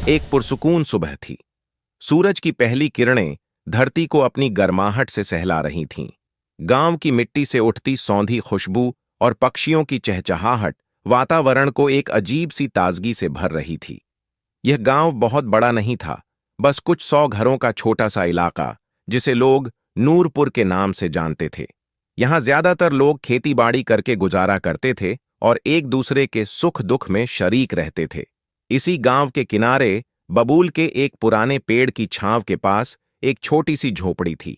एक पुरसुकून सुबह थी। सूरज की पहली किरणें धरती को अपनी गर्माहट से सहला रही थीं। गांव की मिट्टी से उठती सौंधी खुशबू और पक्षियों की चहचहाहट वातावरण को एक अजीब सी ताजगी से भर रही थी। यह गांव बहुत बड़ा नहीं था, बस कुछ 100 घरों का छोटा सा इलाका, जिसे लोग नूरपुर के नाम से जानते थे। यहां ज्यादातर लोग खेती-बाड़ी करके गुजारा करते थे और एक दूसरे के सुख दुख में शरीक रहते थे। इसी गांव के किनारे बबूल के एक पुराने पेड़ की छांव के पास एक छोटी सी झोपड़ी थी।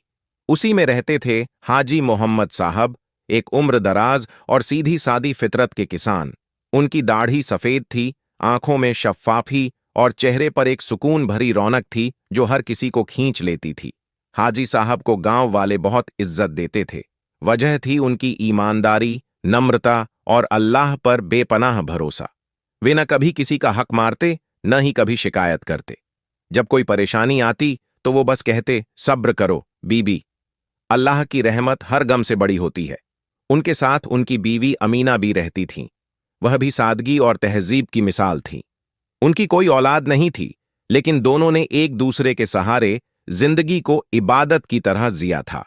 उसी में रहते थे हाजी मोहम्मद साहब, एक उम्र दराज और सीधी सादी फितरत के किसान। उनकी दाढ़ी सफेद थी, आंखों में शफ्फाफी और चेहरे पर एक सुकून भरी रौनक थी जो हर किसी को खींच लेती थी। हाजी साहब को गांव वाले बहुत इज्जत देते थे। वजह थी उनकी ईमानदारी, नम्रता और अल्लाह पर बेपनाह भरोसा। वे न कभी किसी का हक मारते, न ही कभी शिकायत करते। जब कोई परेशानी आती तो वो बस कहते, सब्र करो बीबी, अल्लाह की रहमत हर गम से बड़ी होती है। उनके साथ उनकी बीवी अमीना भी रहती थीं। वह भी सादगी और तहजीब की मिसाल थी। उनकी कोई औलाद नहीं थी, लेकिन दोनों ने एक दूसरे के सहारे जिंदगी को इबादत की तरह जिया था।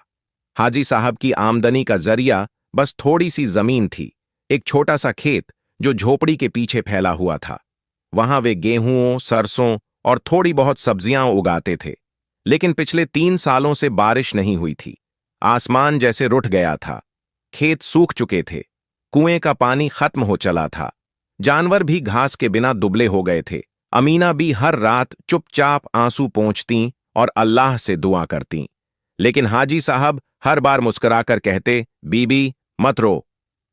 हाजी साहब की आमदनी का जरिया बस थोड़ी सी जमीन थी, एक छोटा सा खेत जो झोपड़ी के पीछे फैला हुआ था। वहां वे गेहूं, सरसों और थोड़ी बहुत सब्जियां उगाते थे। लेकिन पिछले 3 सालों से बारिश नहीं हुई थी। आसमान जैसे रुठ गया था। खेत सूख चुके थे। कुएं का पानी खत्म हो चला था। जानवर भी घास के बिना दुबले हो गए थे। अमीना भी हर रात चुपचाप आंसू पोंछतीं और अल्लाह से दुआ करतीं। लेकिन हाजी साहब हर बार मुस्कुराकर कहते, बीबी मत रो,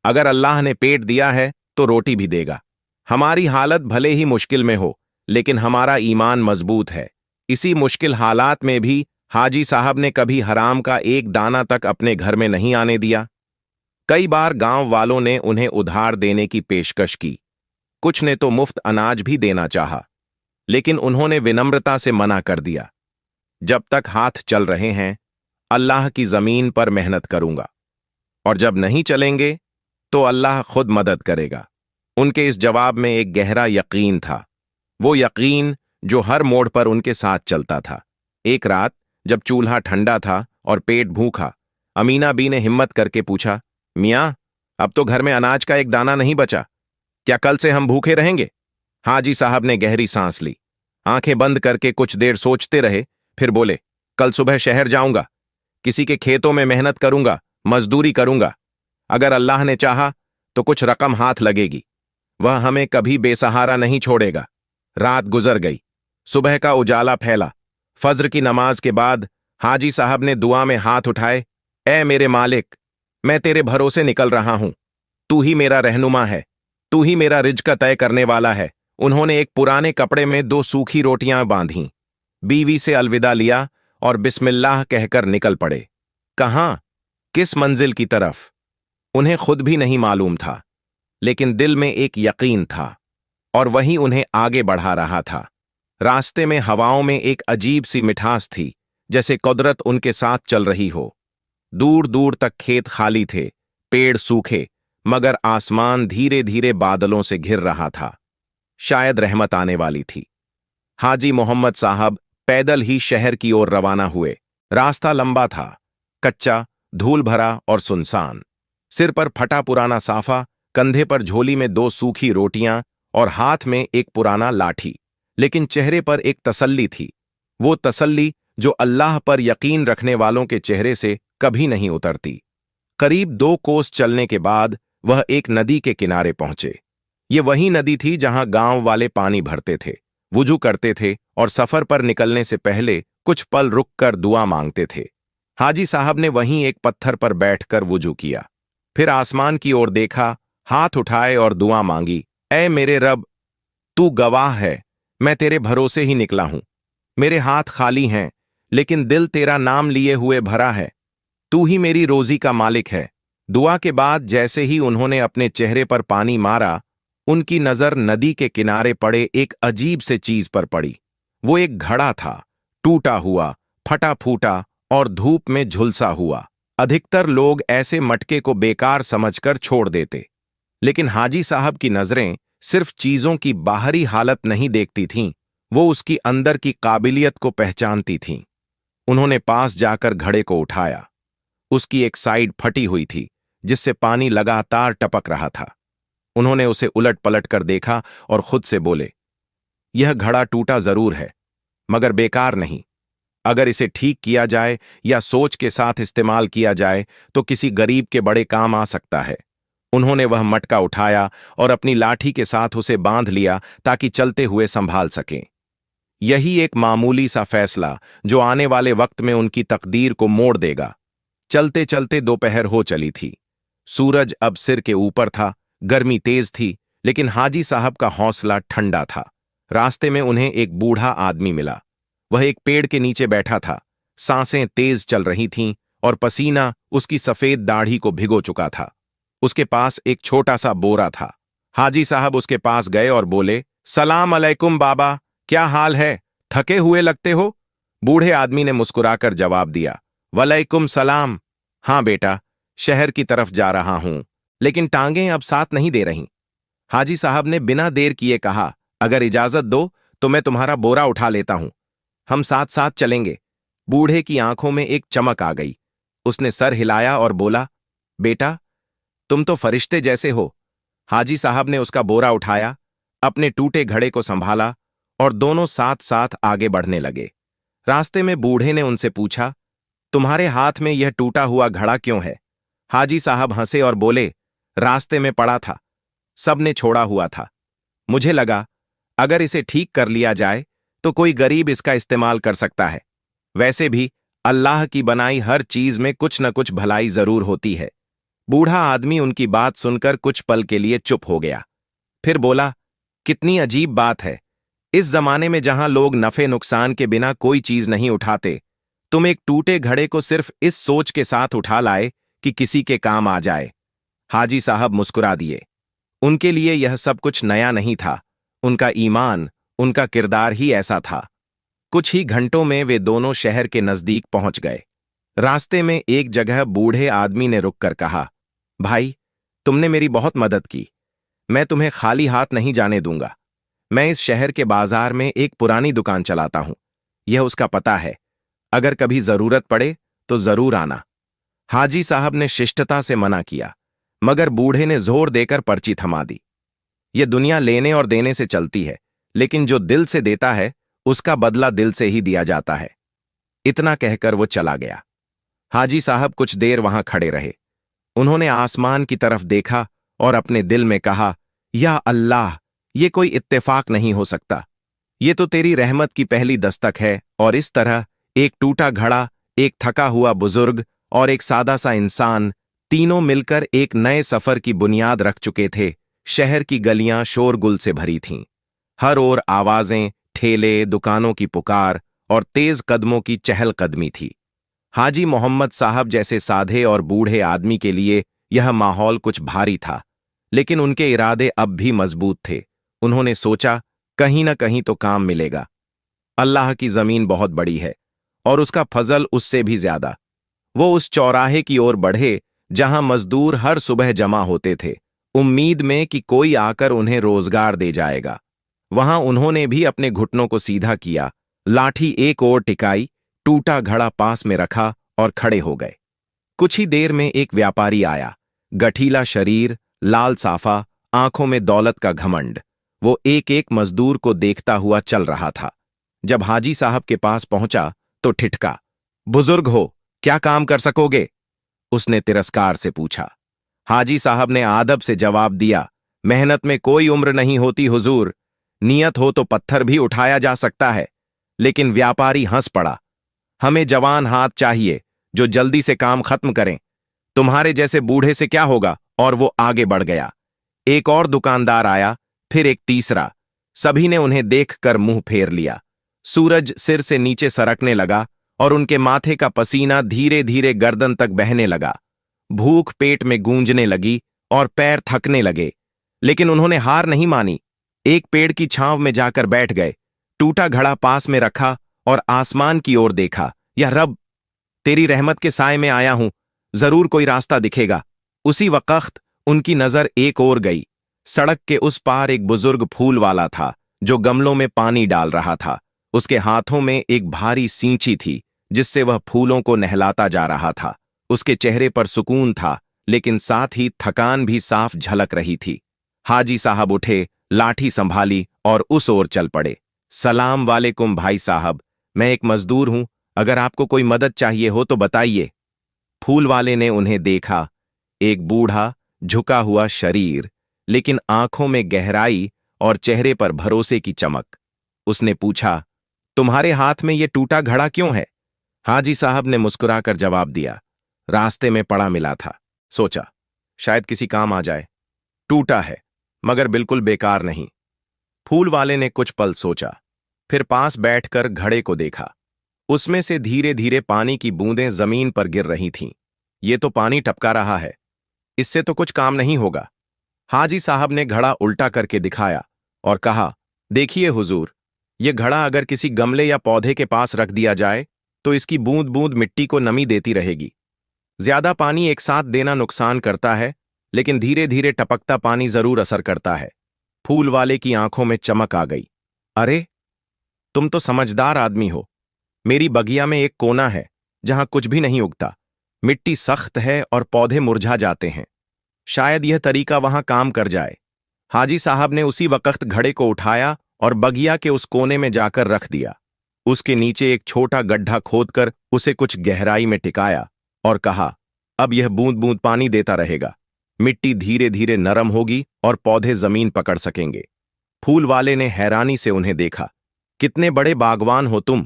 अगर अल्लाह ने पेट दिया है तो रोटी भी देगा। हमारी हालत भले ही मुश्किल में हो, लेकिन हमारा ईमान मजबूत है। इसी मुश्किल हालात में भी हाजी साहब ने कभी हराम का एक दाना तक अपने घर में नहीं आने दिया। कई बार गांव वालों ने उन्हें उधार देने की पेशकश की। कुछ ने तो मुफ्त अनाज भी देना चाहा, लेकिन उन्होंने विनम्रता से मना कर दिया। जब तक हाथ चल रहे हैं, अल्लाह की जमीन पर मेहनत करूंगा, और जब नहीं चलेंगे तो अल्लाह खुद मदद करेगा। उनके इस जवाब में एक गहरा यकीन था, वो यकीन जो हर मोड़ पर उनके साथ चलता था। एक रात जब चूल्हा ठंडा था और पेट भूखा, अमीना बी ने हिम्मत करके पूछा, मियाँ, अब तो घर में अनाज का एक दाना नहीं बचा, क्या कल से हम भूखे रहेंगे? हाजी साहब ने गहरी सांस ली, आंखें बंद करके कुछ देर सोचते रहे, फिर बोले, कल सुबह शहर जाऊंगा, किसी के खेतों में मेहनत करूंगा, मजदूरी करूंगा। अगर अल्लाह ने चाहा तो कुछ रकम हाथ लगेगी। वह हमें कभी बेसहारा नहीं छोड़ेगा। रात गुजर गई। सुबह का उजाला फैला। फज्र की नमाज के बाद हाजी साहब ने दुआ में हाथ उठाए, ऐ मेरे मालिक, मैं तेरे भरोसे निकल रहा हूं। तू ही मेरा रहनुमा है, तू ही मेरा रिज्क तय करने वाला है। उन्होंने एक पुराने कपड़े में 2 सूखी रोटियां बांधी, बीवी से अलविदा लिया और बिस्मिल्लाह कहकर निकल पड़े। कहां, किस मंजिल की तरफ, उन्हें खुद भी नहीं मालूम था, लेकिन दिल में एक यकीन था और वही उन्हें आगे बढ़ा रहा था। रास्ते में हवाओं में एक अजीब सी मिठास थी, जैसे कुदरत उनके साथ चल रही हो। दूर दूर तक खेत खाली थे, पेड़ सूखे, मगर आसमान धीरे धीरे बादलों से घिर रहा था। शायद रहमत आने वाली थी। हाजी मोहम्मद साहब पैदल ही शहर की ओर रवाना हुए। रास्ता लंबा था, कच्चा, धूल भरा और सुनसान। सिर पर फटा पुराना साफा, कंधे पर झोली में 2 सूखी रोटियां और हाथ में एक पुराना लाठी, लेकिन चेहरे पर एक तसल्ली थी। वो तसल्ली जो अल्लाह पर यकीन रखने वालों के चेहरे से कभी नहीं उतरती। करीब 2 कोस चलने के बाद वह एक नदी के किनारे पहुंचे। ये वही नदी थी जहां गांव वाले पानी भरते थे, वुजू करते थे और सफर पर निकलने से पहले कुछ पल रुककर दुआ मांगते थे। हाजी साहब ने वहीं एक पत्थर पर बैठकर वुजू किया, फिर आसमान की ओर देखा, हाथ उठाए और दुआ मांगी, ऐ मेरे रब, तू गवाह है, मैं तेरे भरोसे ही निकला हूं। मेरे हाथ खाली हैं, लेकिन दिल तेरा नाम लिए हुए भरा है। तू ही मेरी रोजी का मालिक है। दुआ के बाद जैसे ही उन्होंने अपने चेहरे पर पानी मारा, उनकी नजर नदी के किनारे पड़े एक अजीब से चीज पर पड़ी। वो एक घड़ा था, टूटा हुआ, फटा फूटा और धूप में झुलसा हुआ। अधिकतर लोग ऐसे मटके को बेकार समझकर छोड़ देते, लेकिन हाजी साहब की नजरें सिर्फ चीजों की बाहरी हालत नहीं देखती थीं, वो उसकी अंदर की काबिलियत को पहचानती थीं। उन्होंने पास जाकर घड़े को उठाया। उसकी एक साइड फटी हुई थी, जिससे पानी लगातार टपक रहा था। उन्होंने उसे उलट पलट कर देखा और खुद से बोले, यह घड़ा टूटा जरूर है, मगर बेकार नहीं। अगर इसे ठीक किया जाए या सोच के साथ इस्तेमाल किया जाए तो किसी गरीब के बड़े काम आ सकता है। उन्होंने वह मटका उठाया और अपनी लाठी के साथ उसे बांध लिया ताकि चलते हुए संभाल सकें। यही एक मामूली सा फैसला जो आने वाले वक्त में उनकी तकदीर को मोड़ देगा। चलते चलते दोपहर हो चली थी। सूरज अब सिर के ऊपर था, गर्मी तेज थी, लेकिन हाजी साहब का हौसला ठंडा था। रास्ते में उन्हें एक बूढ़ा आदमी मिला। वह एक पेड़ के नीचे बैठा था। सांसें तेज चल रही थीं और पसीना उसकी सफेद दाढ़ी को भिगो चुका था। उसके पास एक छोटा सा बोरा था। हाजी साहब उसके पास गए और बोले, सलाम अलैकुम बाबा, क्या हाल है? थके हुए लगते हो। बूढ़े आदमी ने मुस्कुराकर जवाब दिया, वलैकुम सलाम। हाँ बेटा, शहर की तरफ जा रहा हूं, लेकिन टांगें अब साथ नहीं दे रहीं। हाजी साहब ने बिना देर किए कहा, अगर इजाजत दो तो मैं तुम्हारा बोरा उठा लेता हूं। हम साथ साथ चलेंगे। बूढ़े की आंखों में एक चमक आ गई। उसने सर हिलाया और बोला, बेटा, तुम तो फरिश्ते जैसे हो। हाजी साहब ने उसका बोरा उठाया, अपने टूटे घड़े को संभाला और दोनों साथ साथ आगे बढ़ने लगे। रास्ते में बूढ़े ने उनसे पूछा, तुम्हारे हाथ में यह टूटा हुआ घड़ा क्यों है? हाजी साहब हंसे और बोले, रास्ते में पड़ा था, सबने छोड़ा हुआ था। मुझे लगा अगर इसे ठीक कर लिया जाए तो कोई गरीब इसका इस्तेमाल कर सकता है। वैसे भी अल्लाह की बनाई हर चीज में कुछ न कुछ भलाई जरूर होती है। बूढ़ा आदमी उनकी बात सुनकर कुछ पल के लिए चुप हो गया। फिर बोला, कितनी अजीब बात है। इस जमाने में जहां लोग नफे नुकसान के बिना कोई चीज नहीं उठाते, तुम एक टूटे घड़े को सिर्फ इस सोच के साथ उठा लाए कि किसी के काम आ जाए। हाजी साहब मुस्कुरा दिए। उनके लिए यह सब कुछ नया नहीं था। उनका ईमान, उनका किरदार ही ऐसा था। कुछ ही घंटों में वे दोनों शहर के नजदीक पहुंच गए। रास्ते में एक जगह बूढ़े आदमी ने रुककर कहा, भाई, तुमने मेरी बहुत मदद की। मैं तुम्हें खाली हाथ नहीं जाने दूंगा। मैं इस शहर के बाजार में एक पुरानी दुकान चलाता हूं। यह उसका पता है। अगर कभी जरूरत पड़े तो जरूर आना। हाजी साहब ने शिष्टता से मना किया, मगर बूढ़े ने जोर देकर पर्ची थमा दी। यह दुनिया लेने और देने से चलती है, लेकिन जो दिल से देता है उसका बदला दिल से ही दिया जाता है। इतना कहकर वो चला गया। हाजी साहब कुछ देर वहां खड़े रहे। उन्होंने आसमान की तरफ देखा और अपने दिल में कहा, या अल्लाह, ये कोई इत्तेफाक नहीं हो सकता। ये तो तेरी रहमत की पहली दस्तक है। और इस तरह एक टूटा घड़ा, एक थका हुआ बुजुर्ग और एक सादा सा इंसान, तीनों मिलकर एक नए सफर की बुनियाद रख चुके थे। शहर की गलियां शोरगुल से भरी थीं। हर ओर आवाजें, ठेले, दुकानों की पुकार और तेज कदमों की चहलकदमी थी। हाजी मोहम्मद साहब जैसे साधे और बूढ़े आदमी के लिए यह माहौल कुछ भारी था, लेकिन उनके इरादे अब भी मजबूत थे। उन्होंने सोचा, कहीं न कहीं तो काम मिलेगा। अल्लाह की जमीन बहुत बड़ी है और उसका फजल उससे भी ज्यादा। वो उस चौराहे की ओर बढ़े जहां मजदूर हर सुबह जमा होते थे, उम्मीद में कि कोई आकर उन्हें रोजगार दे जाएगा। वहां उन्होंने भी अपने घुटनों को सीधा किया, लाठी एक ओर टिकाई, टूटा घड़ा पास में रखा और खड़े हो गए। कुछ ही देर में एक व्यापारी आया। गठीला शरीर, लाल साफा, आंखों में दौलत का घमंड। वो एक एक मजदूर को देखता हुआ चल रहा था। जब हाजी साहब के पास पहुंचा तो ठिठका, बुजुर्ग हो, क्या काम कर सकोगे? उसने तिरस्कार से पूछा। हाजी साहब ने आदब से जवाब दिया, मेहनत में कोई उम्र नहीं होती हुजूर। नियत हो तो पत्थर भी उठाया जा सकता है। लेकिन व्यापारी हंस पड़ा, हमें जवान हाथ चाहिए जो जल्दी से काम खत्म करें। तुम्हारे जैसे बूढ़े से क्या होगा? और वो आगे बढ़ गया। एक और दुकानदार आया, फिर एक तीसरा। सभी ने उन्हें देखकर मुंह फेर लिया। सूरज सिर से नीचे सरकने लगा और उनके माथे का पसीना धीरे धीरे गर्दन तक बहने लगा। भूख पेट में गूंजने लगी और पैर थकने लगे, लेकिन उन्होंने हार नहीं मानी। एक पेड़ की छांव में जाकर बैठ गए, टूटा घड़ा पास में रखा और आसमान की ओर देखा। या रब, तेरी रहमत के साए में आया हूं, जरूर कोई रास्ता दिखेगा। उसी वक्त उनकी नजर एक ओर गई। सड़क के उस पार एक बुजुर्ग फूल वाला था जो गमलों में पानी डाल रहा था। उसके हाथों में एक भारी सींची थी जिससे वह फूलों को नहलाता जा रहा था। उसके चेहरे पर सुकून था, लेकिन साथ ही थकान भी साफ झलक रही थी। हाजी साहब उठे, लाठी संभाली और उस ओर चल पड़े। सलाम वालेकुम भाई साहब, मैं एक मजदूर हूं, अगर आपको कोई मदद चाहिए हो तो बताइए। फूल वाले ने उन्हें देखा। एक बूढ़ा, झुका हुआ शरीर, लेकिन आंखों में गहराई और चेहरे पर भरोसे की चमक। उसने पूछा, तुम्हारे हाथ में ये टूटा घड़ा क्यों है? हाजी साहब ने मुस्कुराकर जवाब दिया, रास्ते में पड़ा मिला था, सोचा शायद किसी काम आ जाए। टूटा है, मगर बिल्कुल बेकार नहीं। फूल वाले ने कुछ पल सोचा, फिर पास बैठकर घड़े को देखा। उसमें से धीरे धीरे पानी की बूंदें जमीन पर गिर रही थीं। ये तो पानी टपका रहा है, इससे तो कुछ काम नहीं होगा। हाजी साहब ने घड़ा उल्टा करके दिखाया और कहा, देखिए हुजूर, ये घड़ा अगर किसी गमले या पौधे के पास रख दिया जाए तो इसकी बूंद बूंद मिट्टी को नमी देती रहेगी। ज्यादा पानी एक साथ देना नुकसान करता है, लेकिन धीरे धीरे टपकता पानी जरूर असर करता है। फूल वाले की आंखों में चमक आ गई। अरे, तुम तो समझदार आदमी हो। मेरी बगिया में एक कोना है जहां कुछ भी नहीं उगता। मिट्टी सख्त है और पौधे मुरझा जाते हैं। शायद यह तरीका वहां काम कर जाए। हाजी साहब ने उसी वक्त घड़े को उठाया और बगिया के उस कोने में जाकर रख दिया। उसके नीचे एक छोटा गड्ढा खोदकर उसे कुछ गहराई में टिकाया और कहा, अब यह बूंद बूंद पानी देता रहेगा। मिट्टी धीरे धीरे नरम होगी और पौधे जमीन पकड़ सकेंगे। फूल वाले ने हैरानी से उन्हें देखा। कितने बड़े बागवान हो तुम?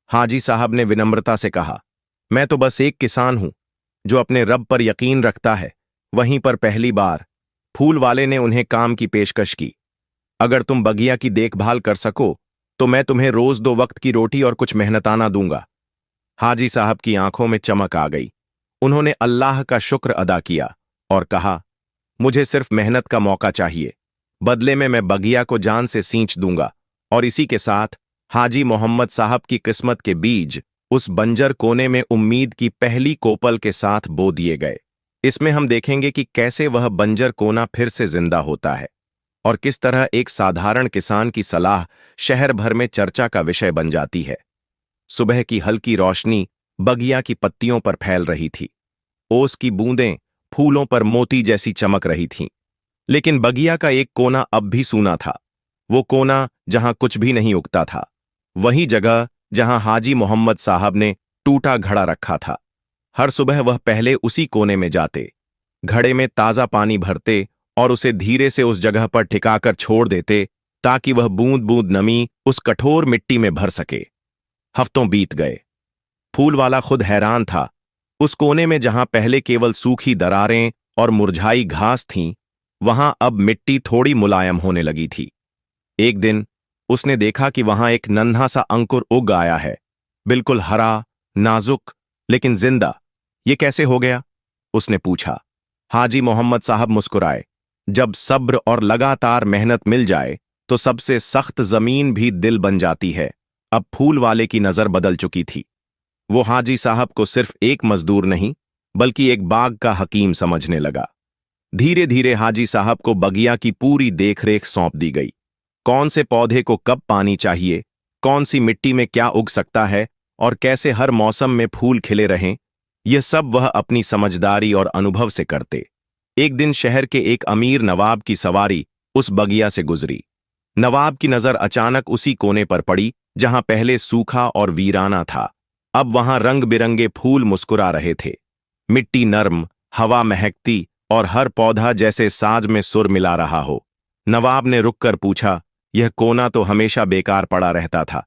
हाजी साहब ने विनम्रता से कहा, मैं तो बस एक किसान हूं जो अपने रब पर यकीन रखता है। वहीं पर पहली बार फूल वाले ने उन्हें काम की पेशकश की। अगर तुम बगिया की देखभाल कर सको तो मैं तुम्हें रोज 2 वक्त की रोटी और कुछ मेहनताना दूंगा। हाजी साहब की आंखों में चमक आ गई। उन्होंने अल्लाह का शुक्र अदा किया और कहा, मुझे सिर्फ मेहनत का मौका चाहिए, बदले में मैं बगिया को जान से सींच दूंगा। और इसी के साथ हाजी मोहम्मद साहब की किस्मत के बीज उस बंजर कोने में उम्मीद की पहली कोपल के साथ बो दिए गए। इसमें हम देखेंगे कि कैसे वह बंजर कोना फिर से जिंदा होता है और किस तरह एक साधारण किसान की सलाह शहर भर में चर्चा का विषय बन जाती है। सुबह की हल्की रोशनी बगिया की पत्तियों पर फैल रही थी। ओस की बूंदें फूलों पर मोती जैसी चमक रही थीं। लेकिन बगिया का एक कोना अब भी सूना था। वो कोना जहां कुछ भी नहीं उगता था। वही जगह जहां हाजी मोहम्मद साहब ने टूटा घड़ा रखा था। हर सुबह वह पहले उसी कोने में जाते, घड़े में ताजा पानी भरते और उसे धीरे से उस जगह पर ठिकाकर छोड़ देते ताकि वह बूंद बूंद नमी उस कठोर मिट्टी में भर सके। हफ्तों बीत गए। फूल वाला खुद हैरान था। उस कोने में जहां पहले केवल सूखी दरारें और मुरझाई घास थीं, वहां अब मिट्टी थोड़ी मुलायम होने लगी थी। एक दिन उसने देखा कि वहां एक नन्हा सा अंकुर उग आया है, बिल्कुल हरा, नाजुक, लेकिन जिंदा। ये कैसे हो गया? उसने पूछा। हाजी मोहम्मद साहब मुस्कुराए। जब सब्र और लगातार मेहनत मिल जाए तो सबसे सख्त जमीन भी दिल बन जाती है। अब फूल वाले की नजर बदल चुकी थी। वो हाजी साहब को सिर्फ एक मजदूर नहीं, बल्कि एक बाग का हकीम समझने लगा। धीरे धीरे हाजी साहब को बगिया की पूरी देखरेख सौंप दी गई। कौन से पौधे को कब पानी चाहिए, कौन सी मिट्टी में क्या उग सकता है और कैसे हर मौसम में फूल खिले रहें, यह सब वह अपनी समझदारी और अनुभव से करते। एक दिन शहर के एक अमीर नवाब की सवारी उस बगिया से गुजरी। नवाब की नजर अचानक उसी कोने पर पड़ी जहां पहले सूखा और वीराना था। अब वहां रंग बिरंगे फूल मुस्कुरा रहे थे। मिट्टी नर्म, हवा महकती और हर पौधा जैसे साज में सुर मिला रहा हो। नवाब ने रुककर पूछा, यह कोना तो हमेशा बेकार पड़ा रहता था,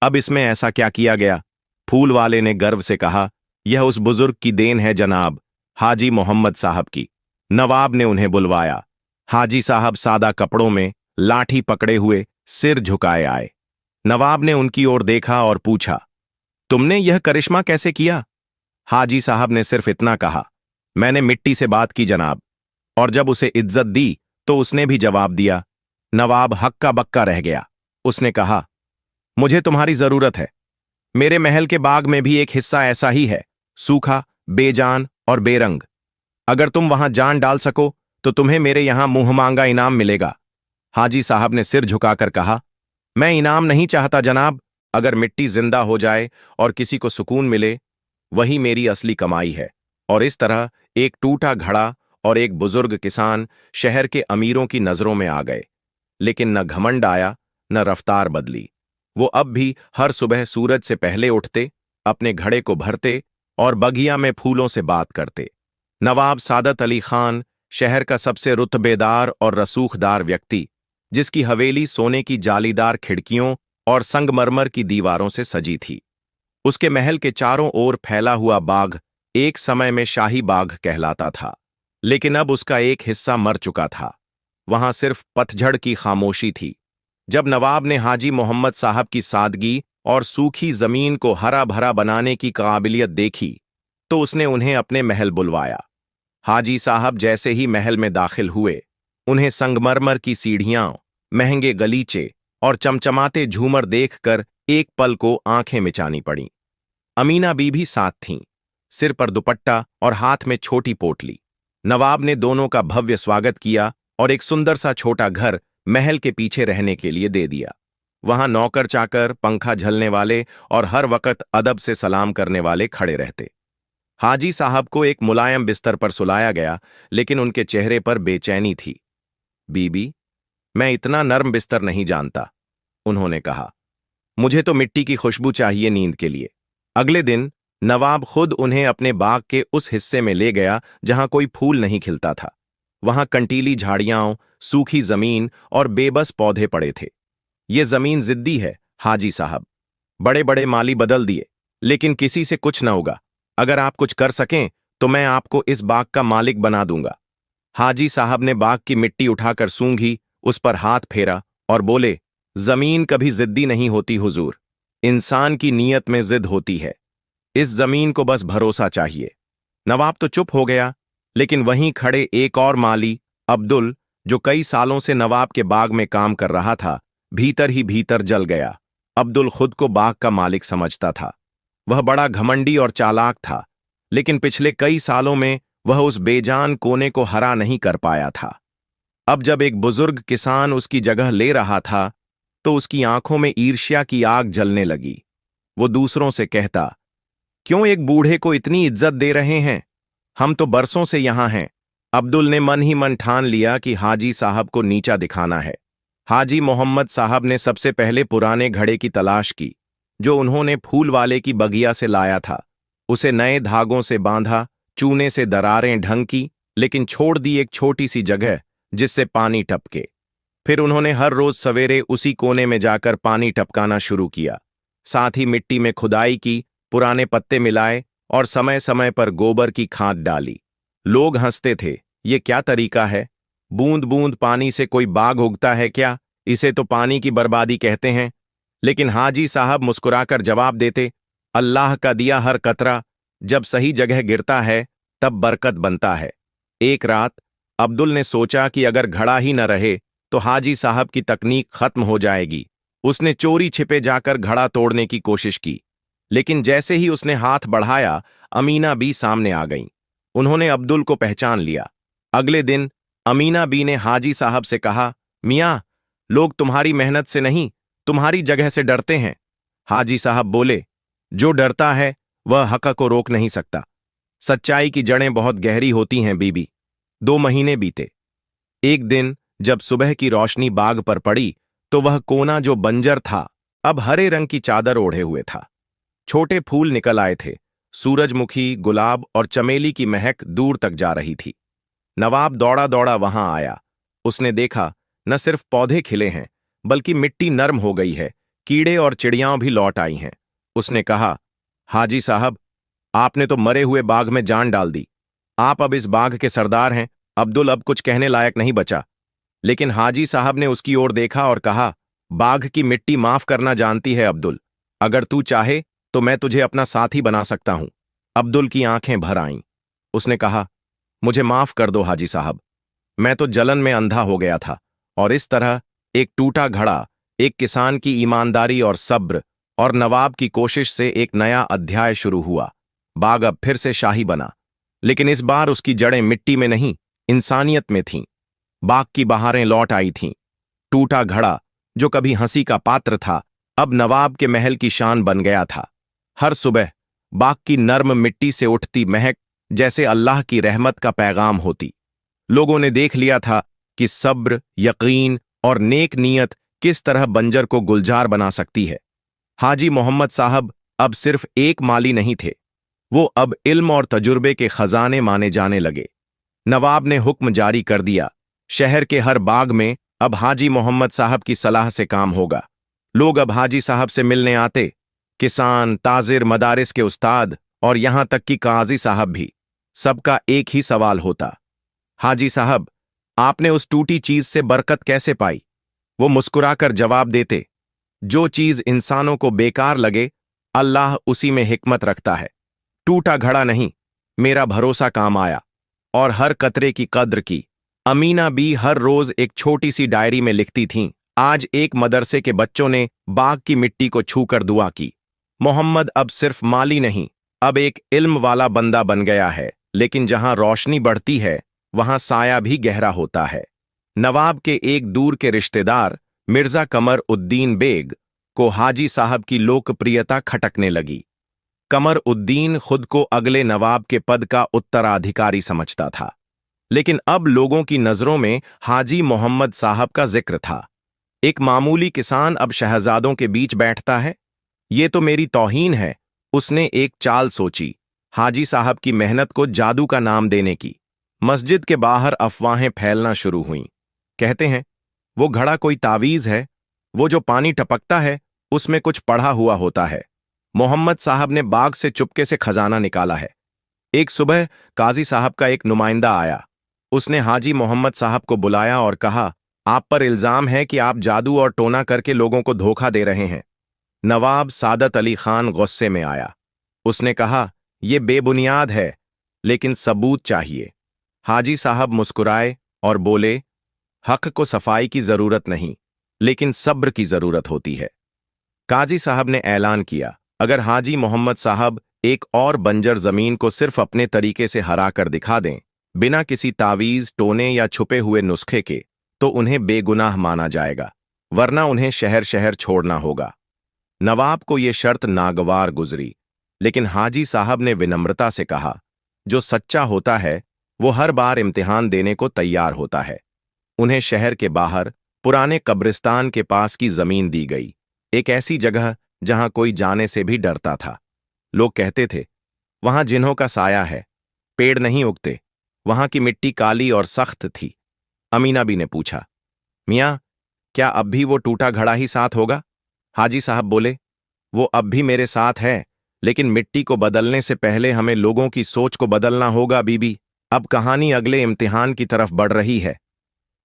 अब इसमें ऐसा क्या किया गया? फूल वाले ने गर्व से कहा, यह उस बुजुर्ग की देन है जनाब, हाजी मोहम्मद साहब की। नवाब ने उन्हें बुलवाया। हाजी साहब सादा कपड़ों में, लाठी पकड़े हुए, सिर झुकाए आए। नवाब ने उनकी ओर देखा और पूछा, तुमने यह करिश्मा कैसे किया? हाजी साहब ने सिर्फ इतना कहा, मैंने मिट्टी से बात की जनाब। और जब उसे इज्जत दी तो उसने भी जवाब दिया। नवाब हक्का बक्का रह गया। उसने कहा, मुझे तुम्हारी जरूरत है। मेरे महल के बाग में भी एक हिस्सा ऐसा ही है, सूखा, बेजान और बेरंग। अगर तुम वहां जान डाल सको तो तुम्हें मेरे यहां मुंह मांगा इनाम मिलेगा। हाजी साहब ने सिर झुकाकर कहा, मैं इनाम नहीं चाहता जनाब। अगर मिट्टी जिंदा हो जाए और किसी को सुकून मिले, वही मेरी असली कमाई है। और इस तरह एक टूटा घड़ा और एक बुजुर्ग किसान शहर के अमीरों की नजरों में आ गए। लेकिन न घमंड आया, न रफ्तार बदली। वो अब भी हर सुबह सूरज से पहले उठते, अपने घड़े को भरते और बगिया में फूलों से बात करते। नवाब सादत अली खान, शहर का सबसे रुतबेदार और रसूखदार व्यक्ति, जिसकी हवेली सोने की जालीदार खिड़कियों और संगमरमर की दीवारों से सजी थी। उसके महल के चारों ओर फैला हुआ बाग एक समय में शाही बाग कहलाता था, लेकिन अब उसका एक हिस्सा मर चुका था। वहां सिर्फ पतझड़ की खामोशी थी। जब नवाब ने हाजी मोहम्मद साहब की सादगी और सूखी जमीन को हरा भरा बनाने की काबिलियत देखी, तो उसने उन्हें अपने महल बुलवाया। हाजी साहब जैसे ही महल में दाखिल हुए, उन्हें संगमरमर की सीढ़ियां, महंगे गलीचे और चमचमाते झूमर देखकर एक पल को आंखें मिचानी पड़ीं। अमीना बीबी साथ थीं, सिर पर दुपट्टा और हाथ में छोटी पोटली। नवाब ने दोनों का भव्य स्वागत किया और एक सुंदर सा छोटा घर महल के पीछे रहने के लिए दे दिया। वहां नौकर चाकर, पंखा झलने वाले और हर वक्त अदब से सलाम करने वाले खड़े रहते। हाजी साहब को एक मुलायम बिस्तर पर सुलाया गया, लेकिन उनके चेहरे पर बेचैनी थी। बीबी, मैं इतना नर्म बिस्तर नहीं जानता, उन्होंने कहा। मुझे तो मिट्टी की खुशबू चाहिए नींद के लिए। अगले दिन नवाब खुद उन्हें अपने बाग के उस हिस्से में ले गया जहां कोई फूल नहीं खिलता था। वहां कंटीली झाड़ियां, सूखी जमीन और बेबस पौधे पड़े थे। ये जमीन जिद्दी है हाजी साहब। बड़े बड़े माली बदल दिए, लेकिन किसी से कुछ न होगा। अगर आप कुछ कर सकें तो मैं आपको इस बाग का मालिक बना दूंगा। हाजी साहब ने बाग की मिट्टी उठाकर सूंघी, उस पर हाथ फेरा और बोले, जमीन कभी जिद्दी नहीं होती हुजूर। इंसान की नीयत में जिद होती है। इस जमीन को बस भरोसा चाहिए। नवाब तो चुप हो गया, लेकिन वहीं खड़े एक और माली, अब्दुल, जो कई सालों से नवाब के बाग में काम कर रहा था, भीतर ही भीतर जल गया। अब्दुल खुद को बाग का मालिक समझता था। वह बड़ा घमंडी और चालाक था, लेकिन पिछले कई सालों में वह उस बेजान कोने को हरा नहीं कर पाया था। अब जब एक बुजुर्ग किसान उसकी जगह ले रहा था, तो उसकी आंखों में ईर्ष्या की आग जलने लगी। वो दूसरों से कहता, क्यों एक बूढ़े को इतनी इज्जत दे रहे हैं? हम तो बरसों से यहां हैं। अब्दुल ने मन ही मन ठान लिया कि हाजी साहब को नीचा दिखाना है। हाजी मोहम्मद साहब ने सबसे पहले पुराने घड़े की तलाश की, जो उन्होंने फूल वाले की बगिया से लाया था। उसे नए धागों से बांधा, चूने से दरारें ढंकी, लेकिन छोड़ दी एक छोटी सी जगह जिससे पानी टपके। फिर उन्होंने हर रोज सवेरे उसी कोने में जाकर पानी टपकाना शुरू किया। साथ ही मिट्टी में खुदाई की, पुराने पत्ते मिलाए और समय समय पर गोबर की खाद डाली। लोग हंसते थे, ये क्या तरीका है? बूंद बूंद पानी से कोई बाग उगता है क्या? इसे तो पानी की बर्बादी कहते हैं। लेकिन हाजी साहब मुस्कुराकर जवाब देते, अल्लाह का दिया हर कतरा जब सही जगह गिरता है तब बरकत बनता है। एक रात अब्दुल ने सोचा कि अगर घड़ा ही न रहे तो हाजी साहब की तकनीक खत्म हो जाएगी। उसने चोरी छिपे जाकर घड़ा तोड़ने की कोशिश की, लेकिन जैसे ही उसने हाथ बढ़ाया, अमीना बी सामने आ गईं। उन्होंने अब्दुल को पहचान लिया। अगले दिन अमीना बी ने हाजी साहब से कहा, मियाँ, लोग तुम्हारी मेहनत से नहीं, तुम्हारी जगह से डरते हैं। हाजी साहब बोले, जो डरता है वह हक को रोक नहीं सकता। सच्चाई की जड़ें बहुत गहरी होती हैं बीबी। 2 महीने बीते। एक दिन जब सुबह की रोशनी बाग पर पड़ी, तो वह कोना जो बंजर था, अब हरे रंग की चादर ओढ़े हुए था। छोटे फूल निकल आए थे। सूरजमुखी, गुलाब और चमेली की महक दूर तक जा रही थी। नवाब दौड़ा दौड़ा वहां आया। उसने देखा, न सिर्फ पौधे खिले हैं, बल्कि मिट्टी नर्म हो गई है, कीड़े और चिड़ियां भी लौट आई हैं। उसने कहा, हाजी साहब, आपने तो मरे हुए बाग में जान डाल दी। आप अब इस बाग के सरदार हैं। अब्दुल अब कुछ कहने लायक नहीं बचा, लेकिन हाजी साहब ने उसकी ओर देखा और कहा, बाघ की मिट्टी माफ करना जानती है अब्दुल। अगर तू चाहे तो मैं तुझे अपना साथी बना सकता हूं। अब्दुल की आंखें भर आईं। उसने कहा, मुझे माफ कर दो हाजी साहब, मैं तो जलन में अंधा हो गया था। और इस तरह एक टूटा घड़ा, एक किसान की ईमानदारी और सब्र और नवाब की कोशिश से एक नया अध्याय शुरू हुआ। बाग अब फिर से शाही बना, लेकिन इस बार उसकी जड़ें मिट्टी में नहीं, इंसानियत में थीं। बाग की बहारें लौट आई थीं। टूटा घड़ा, जो कभी हंसी का पात्र था, अब नवाब के महल की शान बन गया था। हर सुबह बाग की नर्म मिट्टी से उठती महक जैसे अल्लाह की रहमत का पैगाम होती। लोगों ने देख लिया था कि सब्र, यकीन और नेक नीयत किस तरह बंजर को गुलजार बना सकती है। हाजी मोहम्मद साहब अब सिर्फ एक माली नहीं थे, वो अब इल्म और तजुर्बे के खजाने माने जाने लगे। नवाब ने हुक्म जारी कर दिया, शहर के हर बाग में अब हाजी मोहम्मद साहब की सलाह से काम होगा। लोग अब हाजी साहब से मिलने आते, किसान, ताजिर, मदारिस के उस्ताद और यहां तक कि काजी साहब भी। सबका एक ही सवाल होता, हाजी साहब, आपने उस टूटी चीज से बरकत कैसे पाई? वो मुस्कुराकर जवाब देते, जो चीज इंसानों को बेकार लगे, अल्लाह उसी में हिकमत रखता है। टूटा घड़ा नहीं, मेरा भरोसा काम आया और हर कतरे की कद्र की। अमीना भी हर रोज एक छोटी सी डायरी में लिखती थीं, आज एक मदरसे के बच्चों ने बाग की मिट्टी को छूकर दुआ की। मोहम्मद अब सिर्फ माली नहीं, अब एक इल्म वाला बंदा बन गया है। लेकिन जहां रोशनी बढ़ती है, वहां साया भी गहरा होता है। नवाब के एक दूर के रिश्तेदार मिर्जा कमर उद्दीन बेग को हाजी साहब की लोकप्रियता खटकने लगी। कमर उद्दीन खुद को अगले नवाब के पद का उत्तराधिकारी समझता था, लेकिन अब लोगों की नजरों में हाजी मोहम्मद साहब का जिक्र था। एक मामूली किसान अब शहजादों के बीच बैठता है, ये तो मेरी तौहीन है। उसने एक चाल सोची, हाजी साहब की मेहनत को जादू का नाम देने की। मस्जिद के बाहर अफवाहें फैलना शुरू हुईं। कहते हैं वो घड़ा कोई तावीज है, वो जो पानी टपकता है उसमें कुछ पढ़ा हुआ होता है। मोहम्मद साहब ने बाग से चुपके से खजाना निकाला है। एक सुबह काजी साहब का एक नुमाइंदा आया। उसने हाजी मोहम्मद साहब को बुलाया और कहा, आप पर इल्जाम है कि आप जादू और टोना करके लोगों को धोखा दे रहे हैं। नवाब सादत अली खान गुस्से में आया। उसने कहा, यह बेबुनियाद है, लेकिन सबूत चाहिए। हाजी साहब मुस्कुराए और बोले, हक को सफाई की जरूरत नहीं, लेकिन सब्र की जरूरत होती है। काजी साहब ने ऐलान किया, अगर हाजी मोहम्मद साहब एक और बंजर जमीन को सिर्फ अपने तरीके से हरा कर दिखा दें, बिना किसी तावीज, टोने या छुपे हुए नुस्खे के, तो उन्हें बेगुनाह माना जाएगा, वरना उन्हें शहर शहर छोड़ना होगा। नवाब को यह शर्त नागवार गुजरी, लेकिन हाजी साहब ने विनम्रता से कहा, जो सच्चा होता है वो हर बार इम्तिहान देने को तैयार होता है। उन्हें शहर के बाहर पुराने कब्रिस्तान के पास की जमीन दी गई, एक ऐसी जगह जहां कोई जाने से भी डरता था। लोग कहते थे, वहां जिन्हों का साया है, पेड़ नहीं उगते। वहां की मिट्टी काली और सख्त थी। अमीना बी ने पूछा, मियां, क्या अब भी वो टूटा घड़ा ही साथ होगा? हाजी साहब बोले, वो अब भी मेरे साथ है, लेकिन मिट्टी को बदलने से पहले हमें लोगों की सोच को बदलना होगा बीबी। अब कहानी अगले इम्तिहान की तरफ बढ़ रही है।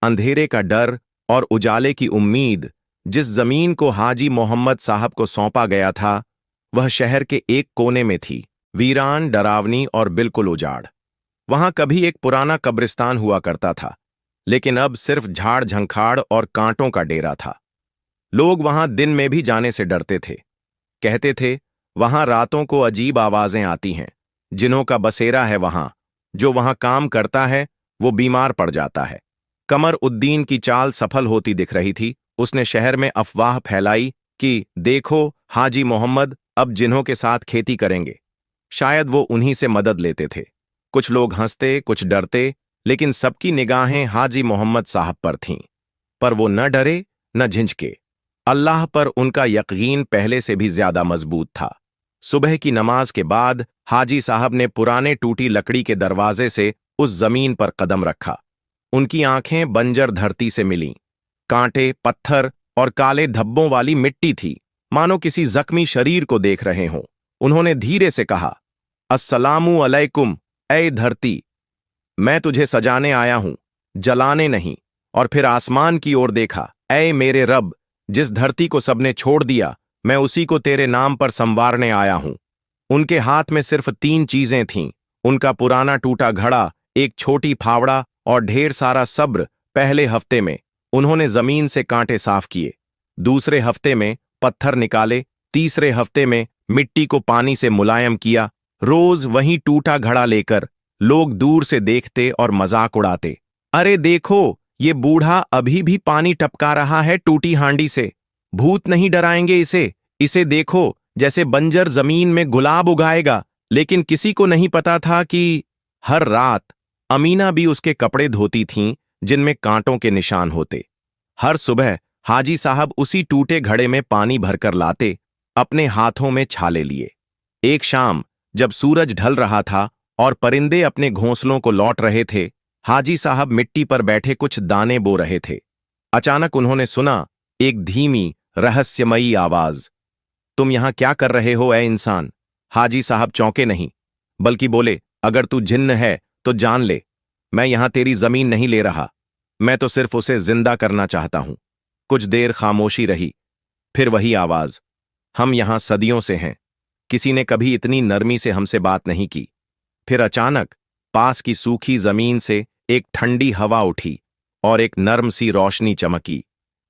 अंधेरे का डर और उजाले की उम्मीद जिस जमीन को हाजी मोहम्मद साहब को सौंपा गया था, वह शहर के एक कोने में थी, वीरान, डरावनी और बिल्कुल उजाड़। वहां कभी एक पुराना कब्रिस्तान हुआ करता था, लेकिन अब सिर्फ झाड़ झंखाड़ और कांटों का डेरा था। लोग वहां दिन में भी जाने से डरते थे। कहते थे, वहां रातों को अजीब आवाजें आती हैं, जिन्हों का बसेरा है वहां। जो वहां काम करता है वो बीमार पड़ जाता है। कमर उद्दीन की चाल सफल होती दिख रही थी। उसने शहर में अफवाह फैलाई कि देखो, हाजी मोहम्मद अब जिन्हों के साथ खेती करेंगे। शायद वो उन्हीं से मदद लेते थे। कुछ लोग हंसते, कुछ डरते, लेकिन सबकी निगाहें हाजी मोहम्मद साहब पर थीं। पर वो न डरे न झिंझके। अल्लाह पर उनका यकीन पहले से भी ज्यादा मजबूत था। सुबह की नमाज के बाद हाजी साहब ने पुराने टूटी लकड़ी के दरवाजे से उस जमीन पर कदम रखा। उनकी आंखें बंजर धरती से मिलीं। कांटे, पत्थर और काले धब्बों वाली मिट्टी थी, मानो किसी जख्मी शरीर को देख रहे हों। उन्होंने धीरे से कहा, अस्सलामु अलैकुम, ऐ धरती, मैं तुझे सजाने आया हूं, जलाने नहीं। और फिर आसमान की ओर देखा, ऐ मेरे रब, जिस धरती को सबने छोड़ दिया, मैं उसी को तेरे नाम पर संवारने आया हूं। उनके हाथ में सिर्फ 3 चीजें थीं, उनका पुराना टूटा घड़ा, एक छोटी फावड़ा और ढेर सारा सब्र। पहले हफ्ते में उन्होंने जमीन से कांटे साफ किए, दूसरे हफ्ते में पत्थर निकाले, तीसरे हफ्ते में मिट्टी को पानी से मुलायम किया। रोज वही टूटा घड़ा लेकर लोग दूर से देखते और मजाक उड़ाते, अरे देखो, ये बूढ़ा अभी भी पानी टपका रहा है टूटी हांडी से। भूत नहीं डराएंगे इसे। इसे देखो, जैसे बंजर जमीन में गुलाब उगाएगा। लेकिन किसी को नहीं पता था कि हर रात अमीना भी उसके कपड़े धोती थीं, जिनमें कांटों के निशान होते। हर सुबह हाजी साहब उसी टूटे घड़े में पानी भरकर लाते, अपने हाथों में छाले लिए। एक शाम जब सूरज ढल रहा था और परिंदे अपने घोंसलों को लौट रहे थे, हाजी साहब मिट्टी पर बैठे कुछ दाने बो रहे थे। अचानक उन्होंने सुना एक धीमी रहस्यमयी आवाज। तुम यहां क्या कर रहे हो ए इंसान? हाजी साहब चौंके नहीं, बल्कि बोले, अगर तू जिन्न है तो जान ले, मैं यहां तेरी जमीन नहीं ले रहा। मैं तो सिर्फ उसे जिंदा करना चाहता हूं। कुछ देर खामोशी रही, फिर वही आवाज। हम यहां सदियों से हैं, किसी ने कभी इतनी नरमी से हमसे बात नहीं की। फिर अचानक पास की सूखी जमीन से एक ठंडी हवा उठी और एक नर्म सी रोशनी चमकी।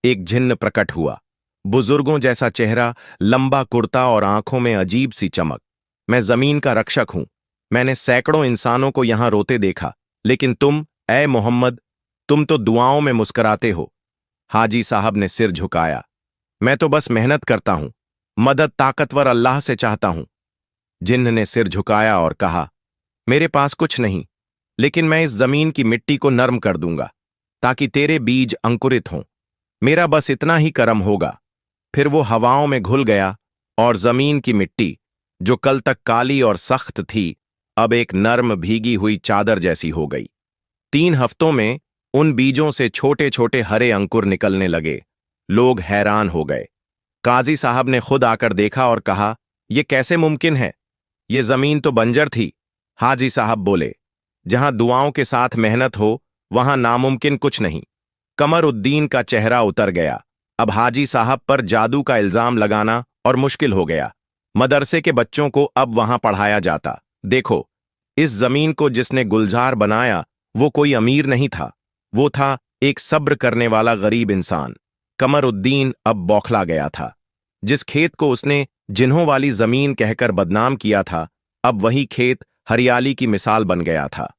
एक जिन्न प्रकट हुआ, बुजुर्गों जैसा चेहरा, लंबा कुर्ता और आंखों में अजीब सी चमक। मैं जमीन का रक्षक हूं। मैंने सैकड़ों इंसानों को यहां रोते देखा, लेकिन तुम, ए मोहम्मद, तुम तो दुआओं में मुस्कुराते हो। हाजी साहब ने सिर झुकाया। मैं तो बस मेहनत करता हूं, मदद ताकतवर अल्लाह से चाहता हूं। जिन्न ने सिर झुकाया और कहा, मेरे पास कुछ नहीं, लेकिन मैं इस जमीन की मिट्टी को नर्म कर दूंगा ताकि तेरे बीज अंकुरित हों। मेरा बस इतना ही करम होगा। फिर वो हवाओं में घुल गया और जमीन की मिट्टी, जो कल तक काली और सख्त थी, अब एक नर्म भीगी हुई चादर जैसी हो गई। 3 हफ्तों में उन बीजों से छोटे छोटे हरे अंकुर निकलने लगे। लोग हैरान हो गए। काजी साहब ने खुद आकर देखा और कहा, यह कैसे मुमकिन है? ये जमीन तो बंजर थी। हाजी साहब बोले, जहां दुआओं के साथ मेहनत हो, वहां नामुमकिन कुछ नहीं। कमर उद्दीन का चेहरा उतर गया। अब हाजी साहब पर जादू का इल्जाम लगाना और मुश्किल हो गया। मदरसे के बच्चों को अब वहां पढ़ाया जाता। देखो, इस जमीन को जिसने गुलजार बनाया, वो कोई अमीर नहीं था, वो था एक सब्र करने वाला गरीब इंसान। कमर उद्दीन अब बौखला गया था। जिस खेत को उसने जिन्हों वाली जमीन कहकर बदनाम किया था, अब वही खेत हरियाली की मिसाल बन गया था।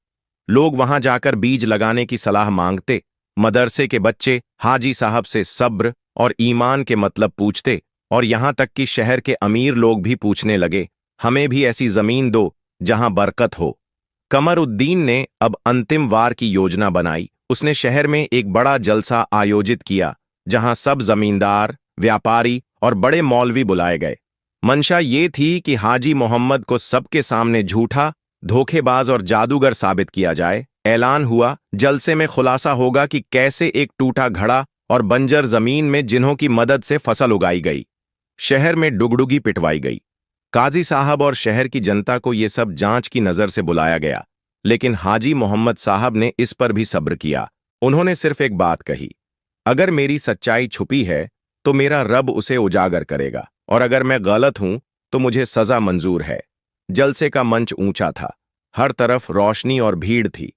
लोग वहां जाकर बीज लगाने की सलाह मांगते। मदरसे के बच्चे हाजी साहब से सब्र और ईमान के मतलब पूछते, और यहां तक कि शहर के अमीर लोग भी पूछने लगे, हमें भी ऐसी जमीन दो जहां बरकत हो। कमर उद्दीन ने अब अंतिम वार की योजना बनाई। उसने शहर में एक बड़ा जलसा आयोजित किया, जहां सब जमींदार, व्यापारी और बड़े मौलवी बुलाए गए। मंशा ये थी कि हाजी मोहम्मद को सबके सामने झूठा, धोखेबाज और जादूगर साबित किया जाए। ऐलान हुआ, जलसे में खुलासा होगा कि कैसे एक टूटा घड़ा और बंजर जमीन में जिन्हों की मदद से फसल उगाई गई। शहर में डुगडुगी पिटवाई गई। काजी साहब और शहर की जनता को ये सब जांच की नजर से बुलाया गया, लेकिन हाजी मोहम्मद साहब ने इस पर भी सब्र किया। उन्होंने सिर्फ एक बात कही, अगर मेरी सच्चाई छुपी है तो मेरा रब उसे उजागर करेगा, और अगर मैं गलत हूं तो मुझे सजा मंजूर है। जलसे का मंच ऊंचा था, हर तरफ रोशनी और भीड़ थी।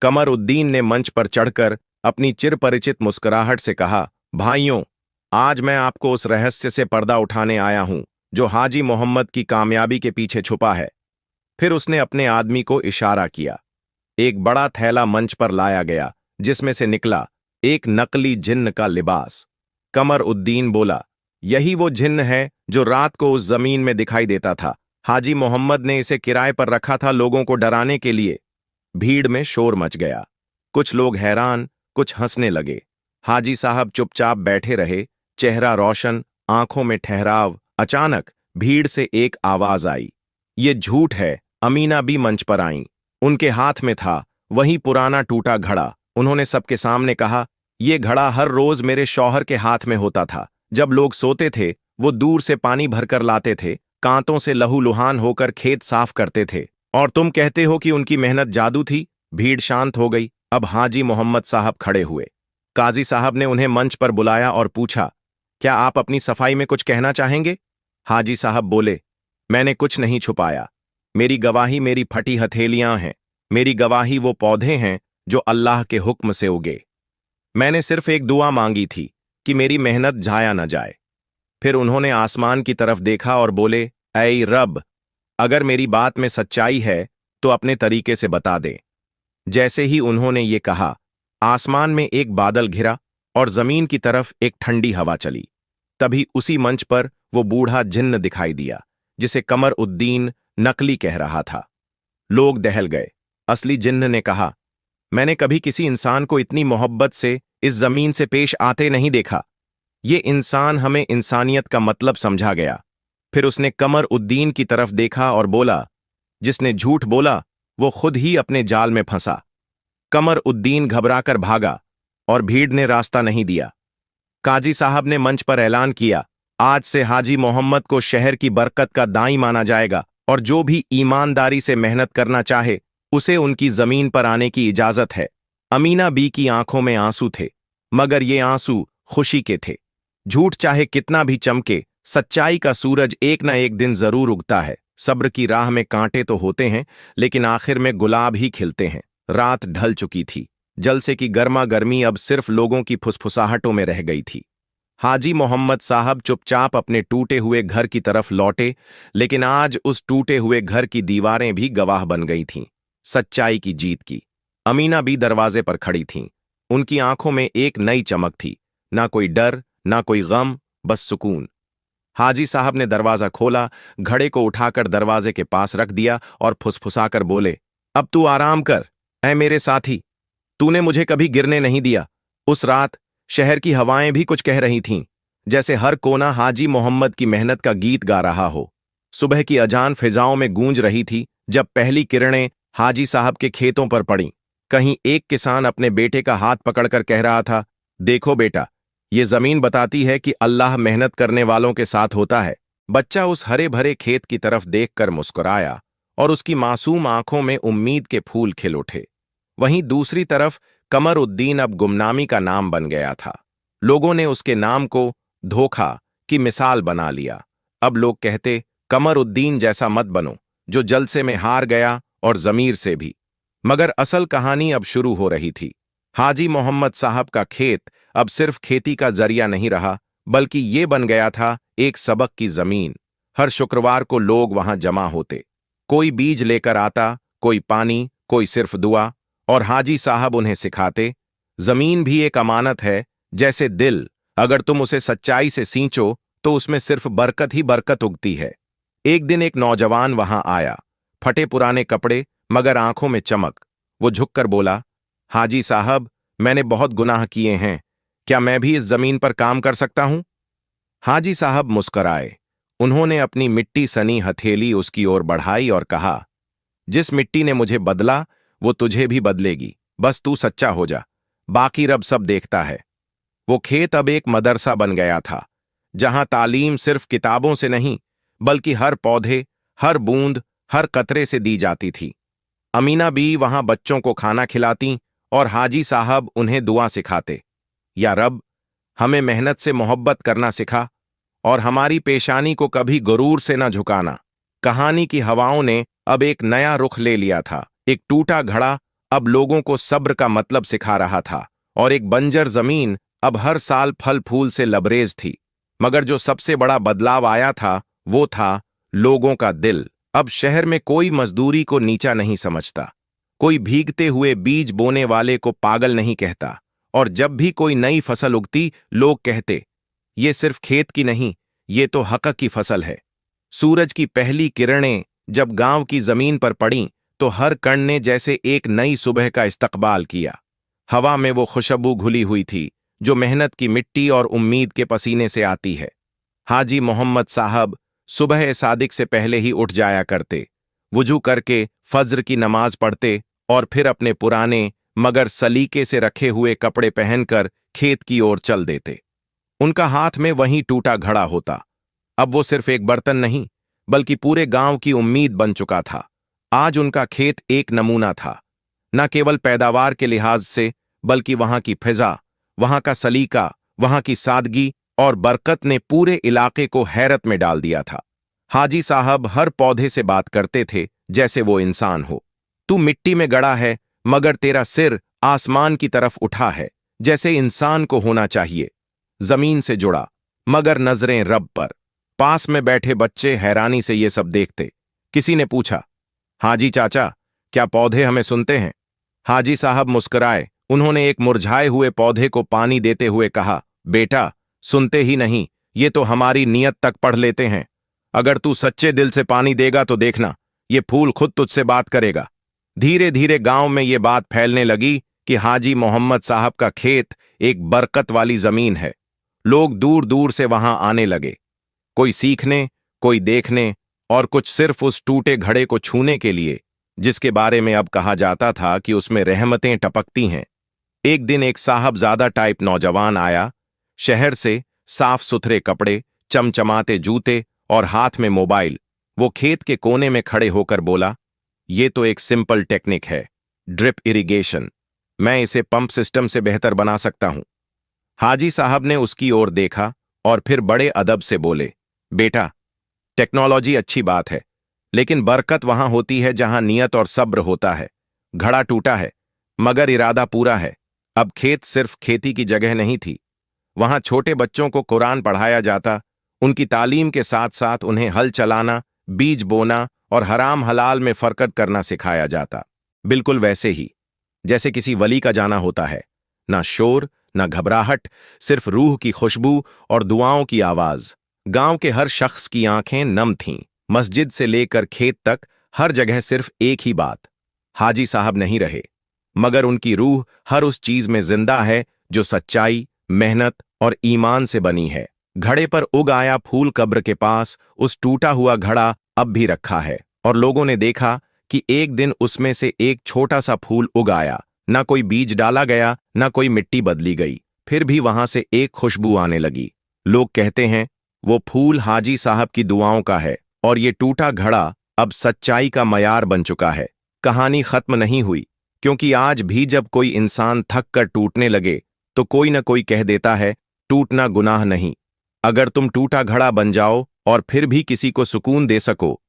कमर उद्दीन ने मंच पर चढ़कर अपनी चिरपरिचित मुस्कुराहट से कहा, भाइयों, आज मैं आपको उस रहस्य से पर्दा उठाने आया हूं जो हाजी मोहम्मद की कामयाबी के पीछे छुपा है। फिर उसने अपने आदमी को इशारा किया। एक बड़ा थैला मंच पर लाया गया, जिसमें से निकला एक नकली जिन्न का लिबास। कमर उद्दीन बोला, यही वो जिन्न है जो रात को उस जमीन में दिखाई देता था। हाजी मोहम्मद ने इसे किराए पर रखा था, लोगों को डराने के लिए। भीड़ में शोर मच गया। कुछ लोग हैरान, कुछ हंसने लगे। हाजी साहब चुपचाप बैठे रहे, चेहरा रोशन, आंखों में ठहराव। अचानक भीड़ से एक आवाज आई, ये झूठ है। अमीना भी मंच पर आईं। उनके हाथ में था वही पुराना टूटा घड़ा। उन्होंने सबके सामने कहा, ये घड़ा हर रोज मेरे शौहर के हाथ में होता था। जब लोग सोते थे, वो दूर से पानी भरकर लाते थे, कांतों से लहूलुहान होकर खेत साफ करते थे, और तुम कहते हो कि उनकी मेहनत जादू थी। भीड़ शांत हो गई। अब हाजी मोहम्मद साहब खड़े हुए। काजी साहब ने उन्हें मंच पर बुलाया और पूछा, क्या आप अपनी सफाई में कुछ कहना चाहेंगे? हाजी साहब बोले, मैंने कुछ नहीं छुपाया। मेरी गवाही मेरी फटी हथेलियां हैं। मेरी गवाही वो पौधे हैं जो अल्लाह के हुक्म से उगे। मैंने सिर्फ एक दुआ मांगी थी कि मेरी मेहनत जाया न जाए। फिर उन्होंने आसमान की तरफ देखा और बोले, ऐ रब, अगर मेरी बात में सच्चाई है तो अपने तरीके से बता दे। जैसे ही उन्होंने ये कहा, आसमान में एक बादल घिरा और जमीन की तरफ एक ठंडी हवा चली। तभी उसी मंच पर वो बूढ़ा जिन्न दिखाई दिया जिसे कमर उद्दीन नकली कह रहा था। लोग दहल गए। असली जिन्न ने कहा, मैंने कभी किसी इंसान को इतनी मोहब्बत से इस जमीन से पेश आते नहीं देखा। ये इंसान हमें इंसानियत का मतलब समझा गया। फिर उसने कमर उद्दीन की तरफ देखा और बोला, जिसने झूठ बोला वो खुद ही अपने जाल में फंसा। कमर उद्दीन घबराकर भागा और भीड़ ने रास्ता नहीं दिया। काजी साहब ने मंच पर ऐलान किया, आज से हाजी मोहम्मद को शहर की बरकत का दाई माना जाएगा और जो भी ईमानदारी से मेहनत करना चाहे उसे उनकी जमीन पर आने की इजाजत है। अमीना बी की आंखों में आंसू थे, मगर ये आंसू खुशी के थे। झूठ चाहे कितना भी चमके, सच्चाई का सूरज एक न एक दिन जरूर उगता है। सब्र की राह में कांटे तो होते हैं, लेकिन आखिर में गुलाब ही खिलते हैं। रात ढल चुकी थी। जलसे की गर्मा गर्मी अब सिर्फ लोगों की फुसफुसाहटों में रह गई थी। हाजी मोहम्मद साहब चुपचाप अपने टूटे हुए घर की तरफ लौटे, लेकिन आज उस टूटे हुए घर की दीवारें भी गवाह बन गई थीं सच्चाई की जीत की। अमीना भी दरवाजे पर खड़ी थीं। उनकी आंखों में एक नई चमक थी, ना कोई डर, ना कोई गम, बस सुकून। हाजी साहब ने दरवाजा खोला, घड़े को उठाकर दरवाजे के पास रख दिया और फुसफुसाकर बोले, अब तू आराम कर, ऐ मेरे साथी। तूने मुझे कभी गिरने नहीं दिया। उस रात शहर की हवाएं भी कुछ कह रही थीं, जैसे हर कोना हाजी मोहम्मद की मेहनत का गीत गा रहा हो। सुबह की अजान फिजाओं में गूंज रही थी जब पहली किरणें हाजी साहब के खेतों पर पड़ीं। कहीं एक किसान अपने बेटे का हाथ पकड़कर कह रहा था, देखो बेटा, ये जमीन बताती है कि अल्लाह मेहनत करने वालों के साथ होता है। बच्चा उस हरे भरे खेत की तरफ देखकर मुस्कुराया और उसकी मासूम आंखों में उम्मीद के फूल खिल उठे। वहीं दूसरी तरफ कमर उद्दीन अब गुमनामी का नाम बन गया था। लोगों ने उसके नाम को धोखा की मिसाल बना लिया। अब लोग कहते, कमर उद्दीन जैसा मत बनो जो जलसे में हार गया और जमीर से भी। मगर असल कहानी अब शुरू हो रही थी। हाजी मोहम्मद साहब का खेत अब सिर्फ खेती का जरिया नहीं रहा, बल्कि ये बन गया था एक सबक की जमीन। हर शुक्रवार को लोग वहां जमा होते। कोई बीज लेकर आता, कोई पानी, कोई सिर्फ दुआ, और हाजी साहब उन्हें सिखाते, जमीन भी एक अमानत है, जैसे दिल, अगर तुम उसे सच्चाई से सींचो तो उसमें सिर्फ बरकत ही बरकत उगती है। एक दिन एक नौजवान वहां आया, फटे पुराने कपड़े मगर आंखों में चमक। वो झुककर बोला, हाजी साहब, मैंने बहुत गुनाह किए हैं, क्या मैं भी इस जमीन पर काम कर सकता हूं? हाजी साहब मुस्कराए। उन्होंने अपनी मिट्टी सनी हथेली उसकी ओर बढ़ाई और कहा, जिस मिट्टी ने मुझे बदला वो तुझे भी बदलेगी, बस तू सच्चा हो जा, बाकी रब सब देखता है। वो खेत अब एक मदरसा बन गया था, जहां तालीम सिर्फ किताबों से नहीं, बल्कि हर पौधे, हर बूंद, हर कतरे से दी जाती थी। अमीना भी वहां बच्चों को खाना खिलाती और हाजी साहब उन्हें दुआ सिखाते, या रब, हमें मेहनत से मोहब्बत करना सिखा और हमारी पेशानी को कभी गुरूर से न झुकाना। कहानी की हवाओं ने अब एक नया रुख ले लिया था। एक टूटा घड़ा अब लोगों को सब्र का मतलब सिखा रहा था और एक बंजर जमीन अब हर साल फल फूल से लबरेज थी। मगर जो सबसे बड़ा बदलाव आया था वो था लोगों का दिल। अब शहर में कोई मजदूरी को नीचा नहीं समझता, कोई भीगते हुए बीज बोने वाले को पागल नहीं कहता, और जब भी कोई नई फसल उगती लोग कहते, ये सिर्फ खेत की नहीं, ये तो हक की फसल है। सूरज की पहली किरणें जब गांव की जमीन पर पड़ीं तो हर कण ने जैसे एक नई सुबह का इस्तकबाल किया। हवा में वो खुशबू घुली हुई थी जो मेहनत की मिट्टी और उम्मीद के पसीने से आती है। हाजी मोहम्मद साहब सुबह सादिक से पहले ही उठ जाया करते, वुजू करके फज्र की नमाज पढ़ते और फिर अपने पुराने मगर सलीके से रखे हुए कपड़े पहनकर खेत की ओर चल देते। उनका हाथ में वही टूटा घड़ा होता। अब वो सिर्फ एक बर्तन नहीं, बल्कि पूरे गांव की उम्मीद बन चुका था। आज उनका खेत एक नमूना था, न केवल पैदावार के लिहाज से, बल्कि वहां की फिजा, वहां का सलीका, वहां की सादगी और बरकत ने पूरे इलाके को हैरत में डाल दिया था। हाजी साहब हर पौधे से बात करते थे जैसे वो इंसान हो। तू मिट्टी में गड़ा है, मगर तेरा सिर आसमान की तरफ उठा है, जैसे इंसान को होना चाहिए। जमीन से जुड़ा, मगर नजरें रब पर। पास में बैठे बच्चे हैरानी से ये सब देखते। किसी ने पूछा, हाजी चाचा, क्या पौधे हमें सुनते हैं? हाजी साहब मुस्कुराए उन्होंने एक मुरझाए हुए पौधे को पानी देते हुए कहा, बेटा, सुनते ही नहीं, ये तो हमारी नीयत तक पढ़ लेते हैं। अगर तू सच्चे दिल से पानी देगा तो देखना, ये फूल खुद तुझसे बात करेगा। धीरे धीरे गांव में ये बात फैलने लगी कि हाजी मोहम्मद साहब का खेत एक बरकत वाली जमीन है। लोग दूर दूर से वहां आने लगे, कोई सीखने, कोई देखने और कुछ सिर्फ उस टूटे घड़े को छूने के लिए, जिसके बारे में अब कहा जाता था कि उसमें रहमतें टपकती हैं। एक दिन एक साहबजादा टाइप नौजवान आया, शहर से, साफ सुथरे कपड़े, चमचमाते जूते और हाथ में मोबाइल। वो खेत के कोने में खड़े होकर बोला, ये तो एक सिंपल टेक्निक है, ड्रिप इरिगेशन। मैं इसे पंप सिस्टम से बेहतर बना सकता हूं। हाजी साहब ने उसकी ओर देखा और फिर बड़े अदब से बोले, बेटा, टेक्नोलॉजी अच्छी बात है, लेकिन बरकत वहां होती है जहां नियत और सब्र होता है। घड़ा टूटा है, मगर इरादा पूरा है। अब खेत सिर्फ खेती की जगह नहीं थी, वहां छोटे बच्चों को कुरान पढ़ाया जाता, उनकी तालीम के साथ साथ उन्हें हल चलाना, बीज बोना और हराम हलाल में फर्क करना सिखाया जाता। बिल्कुल वैसे ही जैसे किसी वली का जाना होता है, ना शोर, ना घबराहट, सिर्फ रूह की खुशबू और दुआओं की आवाज। गांव के हर शख्स की आंखें नम थीं। मस्जिद से लेकर खेत तक हर जगह सिर्फ एक ही बात, हाजी साहब नहीं रहे, मगर उनकी रूह हर उस चीज में जिंदा है जो सच्चाई, मेहनत और ईमान से बनी है। घड़े पर उग आया फूल कब्र के पास उस टूटा हुआ घड़ा अब भी रखा है, और लोगों ने देखा कि एक दिन उसमें से एक छोटा सा फूल उग आया। ना कोई बीज डाला गया, ना कोई मिट्टी बदली गई, फिर भी वहां से एक खुशबू आने लगी। लोग कहते हैं वो फूल हाजी साहब की दुआओं का है, और ये टूटा घड़ा अब सच्चाई का मयार बन चुका है। कहानी खत्म नहीं हुई, क्योंकि आज भी जब कोई इंसान थक कर टूटने लगे तो कोई न कोई कह देता है, टूटना गुनाह नहीं। अगर तुम टूटा घड़ा बन जाओ और फिर भी किसी को सुकून दे सको